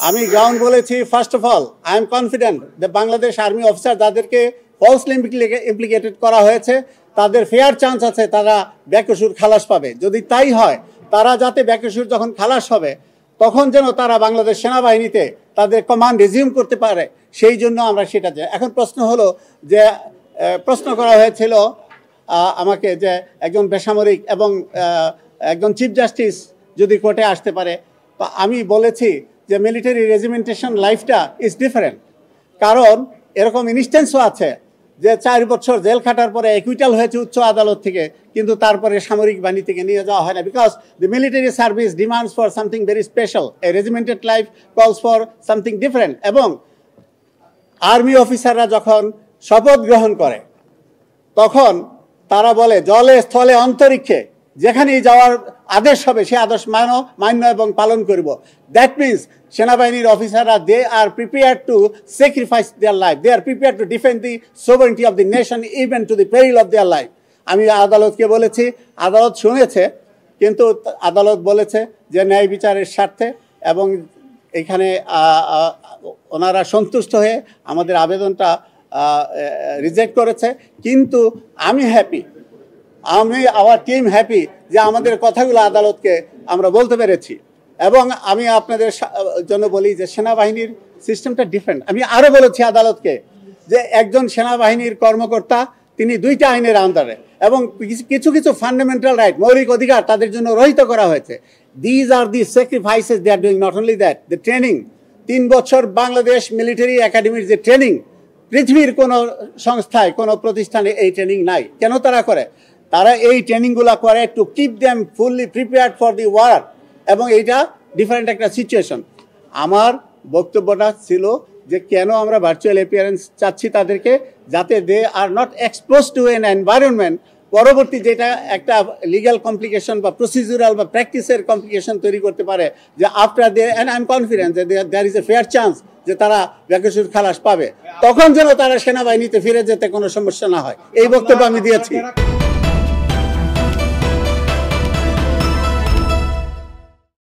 আমি গ্রাউন্ড বলেছি, first of all I am confident যে বাংলাদেশ আর্মি অফিসার যাদেরকে ফলসলি ইমপ্লিকেটেড করা হয়েছে তাদের ফেয়ার চান্স আছে, তারা বেকসুর খালাস পাবে। যদি তাই হয়, তারা যাতে বেকসুর যখন খালাস হবে তখন যেন তারা বাংলাদেশ সেনাবাহিনীতে তাদের কমান্ড রিজিউম করতে পারে, সেই জন্য আমরা সেটা চাই। এখন প্রশ্ন হলো যে প্রশ্ন করা হয়েছিল আমাকে যে একজন বেসামরিক এবং একজন চিফ জাস্টিস যদি কোর্টে আসতে পারে, তো আমি বলেছি যে মিলিটারি রেজিমেন্টেশন লাইফটা ইজ ডিফারেন্ট। কারণ এরকম ইনস্ট্যান্সও আছে যে 4 বছর জেল খাটার পরে একুইটাল হয়েছে উচ্চ আদালত থেকে, কিন্তু তারপরে সামরিক বাহিনী থেকে নিয়ে যাওয়া হয় না, because the military service demands for something very special. A regimented life কলস ফর সামথিং ডিফারেন্ট। এবং আর্মি অফিসাররা যখন শপথ গ্রহণ করে তখন তারা বলে জলে স্থলে অন্তরিক্ষে যেখানেই যাওয়ার আদেশ হবে সে আদেশ মান্য এবং পালন করব। দ্যাট মিনস সেনাবাহিনীর অফিসাররা they are prepared to sacrifice their life, they are prepared to defend the sovereignty of the nation even to the peril of their life. আমি আদালতকে বলেছি, আদালত শুনেছে, কিন্তু আদালত বলেছে যে ন্যায় বিচারের স্বার্থে এবং এখানে ওনারা সন্তুষ্ট হয়ে আমাদের আবেদনটা রিজেক্ট করেছে। কিন্তু আমি হ্যাপি, আওয়ার টিম হ্যাপি যে আমাদের কথাগুলো আদালতকে আমরা বলতে পেরেছি। এবং আমি আপনাদের জন্য বলি যে সেনাবাহিনীর সিস্টেমটা ডিফারেন্ট। আমি আরও বলেছি আদালতকে যে একজন সেনাবাহিনীর কর্মকর্তা তিনি 2টা আইনের আন্ডারে, এবং কিছু কিছু ফান্ডামেন্টাল রাইট, মৌলিক অধিকার তাদের জন্য রহিত করা হয়েছে। These are the sacrifices they are doing. Not only that, the training, 3 বছর বাংলাদেশ মিলিটারি একাডেমির যে ট্রেনিং, পৃথিবীর কোনো সংস্থায় কোনো প্রতিষ্ঠানে এই ট্রেনিং নাই। কেন তারা করে? তারা এই ট্রেনিংগুলো করে to keep them fully prepared for the war, এবং এইটা ডিফারেন্ট একটা সিচুয়েশন। আমার বক্তব্যটা ছিল যে কেন আমরা ভার্চুয়াল অ্যাপিয়ারেন্স চাচ্ছি তাদেরকে, যাতে they are not expose to an environment পরবর্তী যেটা একটা লিগ্যাল কমপ্লিকেশন বা প্রসিডিউরাল বা প্র্যাকটিসের কমপ্লিকেশন তৈরি করতে পারে, যে after they and I am confident যে there is a fair chance যে তারা বেকসুর খালাস পাবে, তখন যেন তারা সেনাবাহিনীতে ফিরে যেতে কোনো সমস্যা না হয়। এই বক্তব্য আমি দিয়েছি।